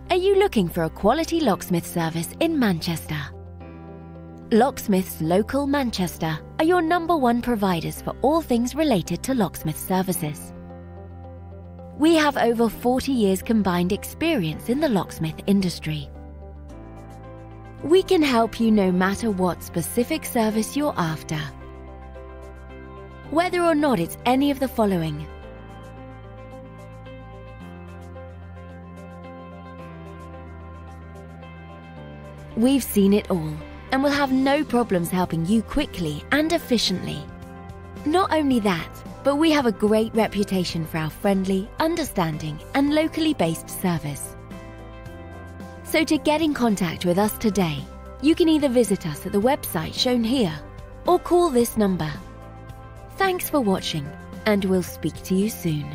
Are you looking for a quality locksmith service in Manchester? Locksmiths Local Manchester are your #1 providers for all things related to locksmith services. We have over 40 years combined experience in the locksmith industry. We can help you no matter what specific service you're after. Whether or not it's any of the following: we've seen it all and will have no problems helping you quickly and efficiently. Not only that, but we have a great reputation for our friendly, understanding, and locally based service. So to get in contact with us today, you can either visit us at the website shown here or call this number. Thanks for watching, and we'll speak to you soon.